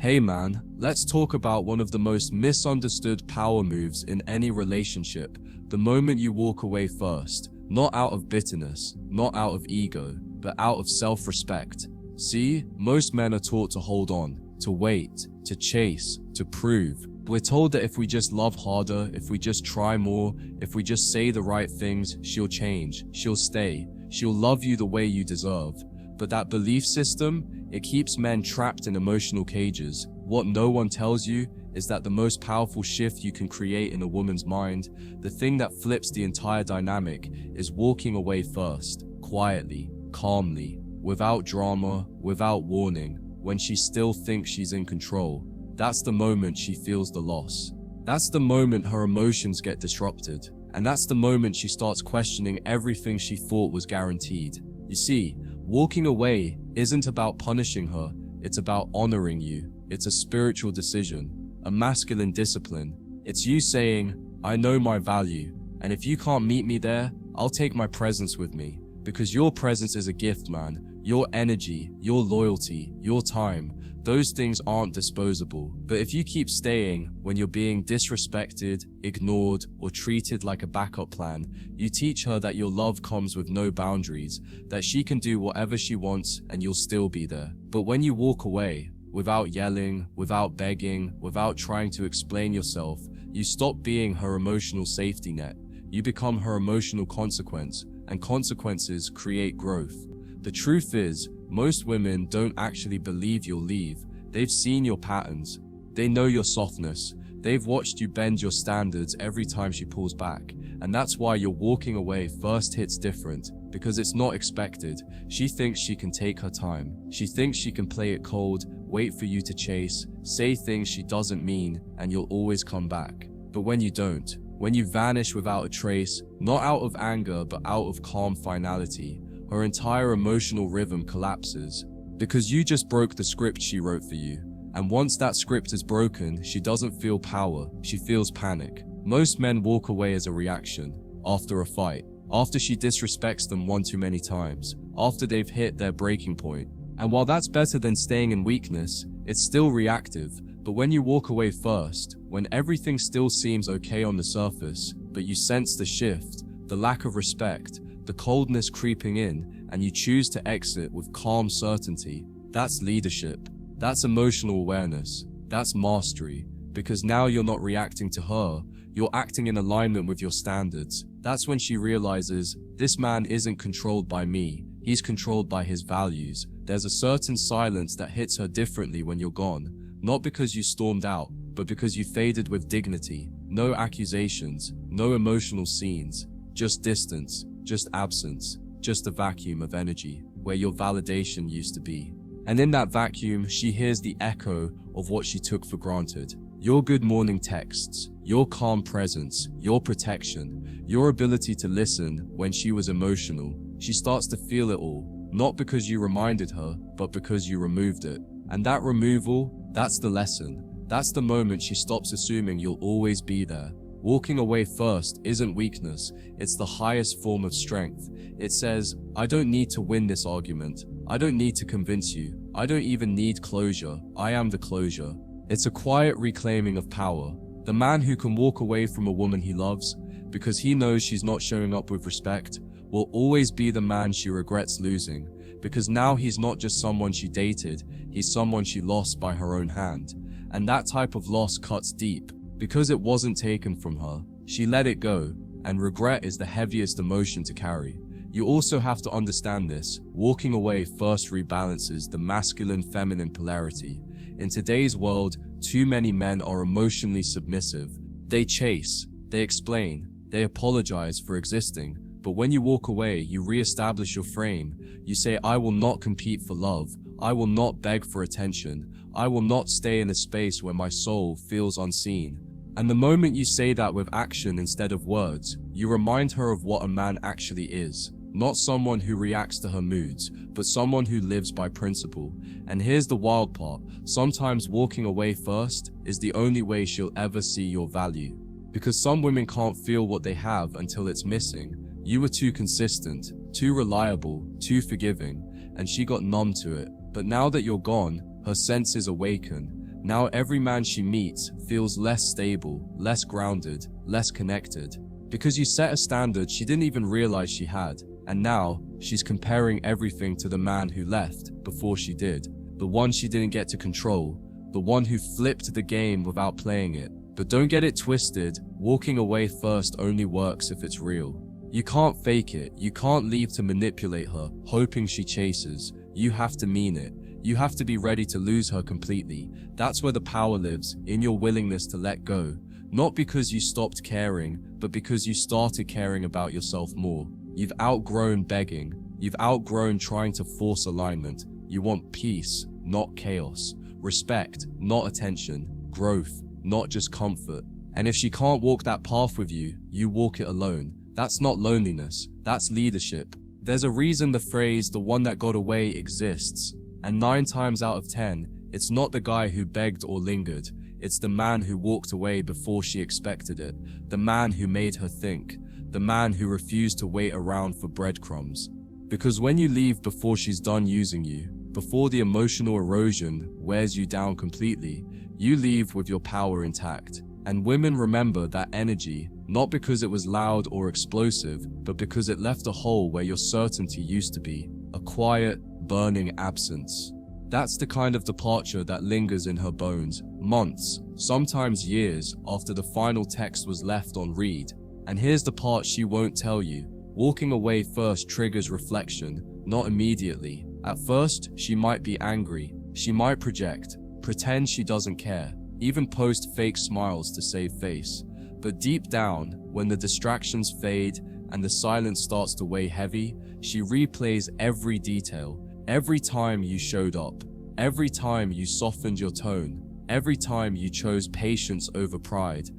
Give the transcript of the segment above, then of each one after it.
Hey man, let's talk about one of the most misunderstood power moves in any relationship. The moment you walk away first, not out of bitterness, not out of ego, but out of self-respect. See, most men are taught to hold on, to wait, to chase, to prove. We're told that if we just love harder, if we just try more, if we just say the right things, she'll change, she'll stay, she'll love you the way you deserve. But that belief system, it keeps men trapped in emotional cages. What no one tells you is that the most powerful shift you can create in a woman's mind, the thing that flips the entire dynamic, is walking away first, quietly, calmly, without drama, without warning, when she still thinks she's in control. That's the moment she feels the loss. That's the moment her emotions get disrupted. And that's the moment she starts questioning everything she thought was guaranteed. You see, walking away isn't about punishing her, it's about honoring you. It's a spiritual decision, a masculine discipline. It's you saying, I know my value, and if you can't meet me there, I'll take my presence with me. Because your presence is a gift, man. Your energy, your loyalty, your time, those things aren't disposable. But if you keep staying when you're being disrespected, ignored, or treated like a backup plan, you teach her that your love comes with no boundaries, that she can do whatever she wants and you'll still be there. But when you walk away, without yelling, without begging, without trying to explain yourself, you stop being her emotional safety net. You become her emotional consequence, and consequences create growth. The truth is, most women don't actually believe you'll leave. They've seen your patterns. They know your softness. They've watched you bend your standards every time she pulls back. And that's why your walking away first hits different, because it's not expected. She thinks she can take her time. She thinks she can play it cold, wait for you to chase, say things she doesn't mean, and you'll always come back. But when you don't, when you vanish without a trace, not out of anger, but out of calm finality, her entire emotional rhythm collapses. Because you just broke the script she wrote for you. And once that script is broken, she doesn't feel power, she feels panic. Most men walk away as a reaction, after a fight, after she disrespects them one too many times, after they've hit their breaking point. And while that's better than staying in weakness, it's still reactive. But when you walk away first, when everything still seems okay on the surface, but you sense the shift, the lack of respect, the coldness creeping in, and you choose to exit with calm certainty, that's leadership. That's emotional awareness. That's mastery. Because now you're not reacting to her, you're acting in alignment with your standards. That's when she realizes, this man isn't controlled by me, he's controlled by his values. There's a certain silence that hits her differently when you're gone. Not because you stormed out, but because you faded with dignity. No accusations, no emotional scenes, just distance, just absence, just a vacuum of energy, where your validation used to be. And in that vacuum, she hears the echo of what she took for granted. Your good morning texts, your calm presence, your protection, your ability to listen when she was emotional. She starts to feel it all, not because you reminded her, but because you removed it. And that removal, that's the lesson. That's the moment she stops assuming you'll always be there. Walking away first isn't weakness, it's the highest form of strength. It says, I don't need to win this argument. I don't need to convince you. I don't even need closure. I am the closure. It's a quiet reclaiming of power. The man who can walk away from a woman he loves, because he knows she's not showing up with respect, will always be the man she regrets losing. Because now he's not just someone she dated, he's someone she lost by her own hand. And that type of loss cuts deep. Because it wasn't taken from her, she let it go, and regret is the heaviest emotion to carry. You also have to understand this. Walking away first rebalances the masculine-feminine polarity. In today's world, too many men are emotionally submissive. They chase, they explain, they apologize for existing. But when you walk away, you re-establish your frame. You say, I will not compete for love. I will not beg for attention. I will not stay in a space where my soul feels unseen. And the moment you say that with action instead of words, you remind her of what a man actually is. Not someone who reacts to her moods, but someone who lives by principle. And here's the wild part. Sometimes walking away first is the only way she'll ever see your value. Because some women can't feel what they have until it's missing. You were too consistent, too reliable, too forgiving, and she got numb to it. But now that you're gone, her senses awaken. Now every man she meets feels less stable, less grounded, less connected. Because you set a standard she didn't even realize she had, and now she's comparing everything to the man who left before she did, the one she didn't get to control, the one who flipped the game without playing it. But don't get it twisted, walking away first only works if it's real. You can't fake it, you can't leave to manipulate her, hoping she chases. You have to mean it. You have to be ready to lose her completely. That's where the power lives, in your willingness to let go. Not because you stopped caring, but because you started caring about yourself more. You've outgrown begging. You've outgrown trying to force alignment. You want peace, not chaos. Respect, not attention. Growth, not just comfort. And if she can't walk that path with you, you walk it alone. That's not loneliness, that's leadership. There's a reason the phrase, "the one that got away," exists. And 9 times out of 10, it's not the guy who begged or lingered. It's the man who walked away before she expected it. The man who made her think. The man who refused to wait around for breadcrumbs. Because when you leave before she's done using you, before the emotional erosion wears you down completely, you leave with your power intact. And women remember that energy, not because it was loud or explosive, but because it left a hole where your certainty used to be. A quiet, burning absence. That's the kind of departure that lingers in her bones, months, sometimes years, after the final text was left on read. And here's the part she won't tell you. Walking away first triggers reflection, not immediately. At first, she might be angry. She might project, pretend she doesn't care, even post fake smiles to save face. But deep down, when the distractions fade and the silence starts to weigh heavy, she replays every detail. Every time you showed up, every time you softened your tone, every time you chose patience over pride.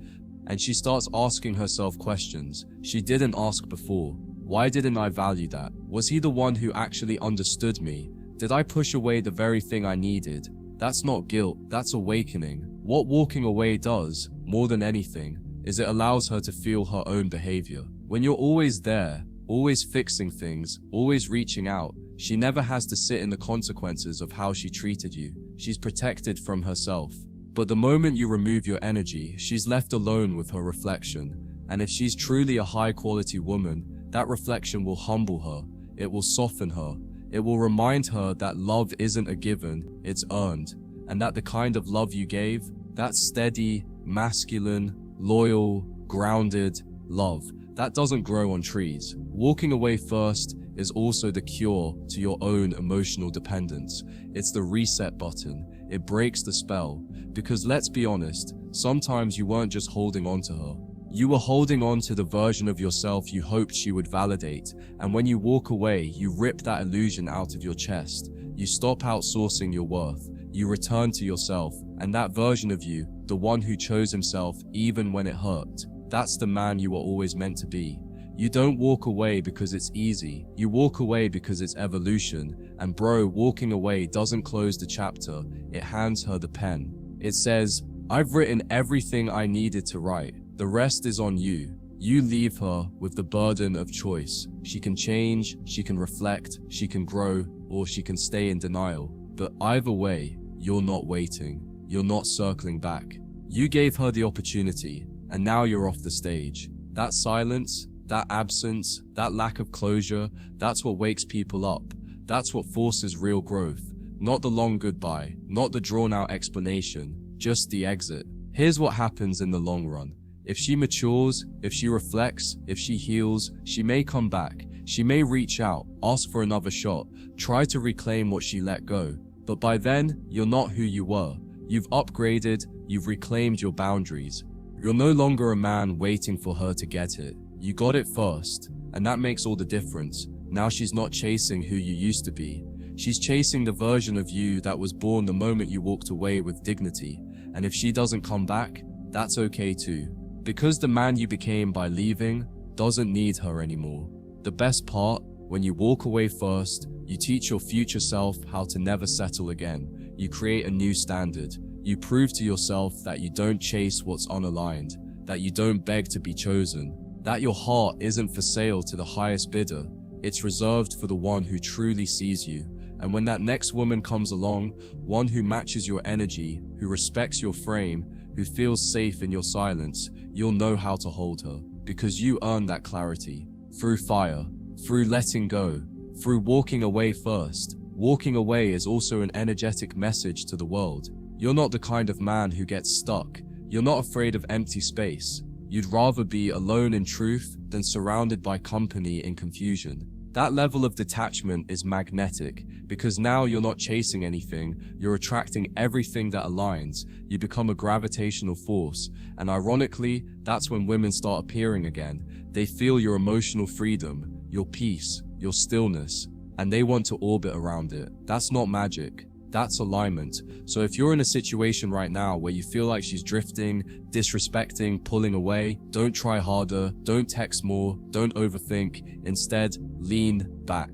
And she starts asking herself questions she didn't ask before. Why didn't I value that? Was he the one who actually understood me? Did I push away the very thing I needed? That's not guilt, that's awakening. What walking away does, more than anything, is it allows her to feel her own behavior. When you're always there, always fixing things, always reaching out, she never has to sit in the consequences of how she treated you. She's protected from herself. But the moment you remove your energy, she's left alone with her reflection. And if she's truly a high-quality woman, that reflection will humble her. It will soften her. It will remind her that love isn't a given, it's earned. And that the kind of love you gave, that steady, masculine, loyal, grounded love, that doesn't grow on trees. Walking away first is also the cure to your own emotional dependence. It's the reset button. It breaks the spell. Because let's be honest, sometimes you weren't just holding on to her. You were holding on to the version of yourself you hoped she would validate. And when you walk away, you rip that illusion out of your chest. You stop outsourcing your worth. You return to yourself. And that version of you, the one who chose himself even when it hurt, that's the man you were always meant to be. You don't walk away because it's easy. You walk away because it's evolution. And bro, walking away doesn't close the chapter. It hands her the pen. It says, "I've written everything I needed to write. The rest is on you." You leave her with the burden of choice. She can change, she can reflect, she can grow, or she can stay in denial. But either way, you're not waiting. You're not circling back. You gave her the opportunity, and now you're off the stage. That silence, that absence, that lack of closure, that's what wakes people up. That's what forces real growth. Not the long goodbye, not the drawn-out explanation, just the exit. Here's what happens in the long run. If she matures, if she reflects, if she heals, she may come back. She may reach out, ask for another shot, try to reclaim what she let go. But by then, you're not who you were. You've upgraded, you've reclaimed your boundaries. You're no longer a man waiting for her to get it. You got it first, and that makes all the difference. Now she's not chasing who you used to be. She's chasing the version of you that was born the moment you walked away with dignity. And if she doesn't come back, that's okay too. Because the man you became by leaving doesn't need her anymore. The best part, when you walk away first, you teach your future self how to never settle again. You create a new standard. You prove to yourself that you don't chase what's unaligned, that you don't beg to be chosen, that your heart isn't for sale to the highest bidder. It's reserved for the one who truly sees you. And when that next woman comes along, one who matches your energy, who respects your frame, who feels safe in your silence, you'll know how to hold her, because you earned that clarity. Through fire, through letting go, through walking away first. Walking away is also an energetic message to the world. You're not the kind of man who gets stuck. You're not afraid of empty space. You'd rather be alone in truth than surrounded by company in confusion. That level of detachment is magnetic, because now you're not chasing anything, you're attracting everything that aligns. You become a gravitational force, and ironically, that's when women start appearing again. They feel your emotional freedom, your peace, your stillness, and they want to orbit around it. That's not magic. That's alignment. So if you're in a situation right now where you feel like she's drifting, disrespecting, pulling away, don't try harder, don't text more, don't overthink. Instead, lean back,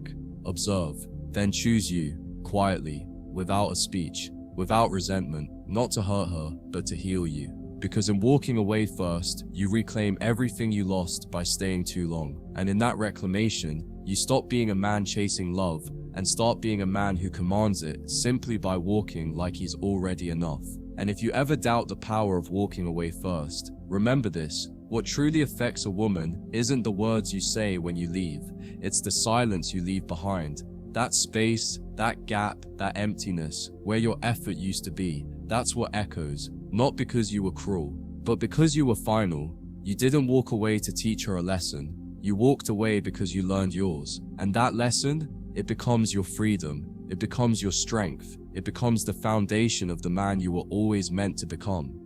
observe, then choose you, quietly, without a speech, without resentment, not to hurt her, but to heal you. Because in walking away first, you reclaim everything you lost by staying too long. And in that reclamation, you stop being a man chasing love and start being a man who commands it simply by walking like he's already enough. And if you ever doubt the power of walking away first, remember this: what truly affects a woman isn't the words you say when you leave, it's the silence you leave behind. That space, that gap, that emptiness, where your effort used to be, that's what echoes, not because you were cruel, but because you were final. You didn't walk away to teach her a lesson. You walked away because you learned yours. And that lesson, it becomes your freedom. It becomes your strength. It becomes the foundation of the man you were always meant to become.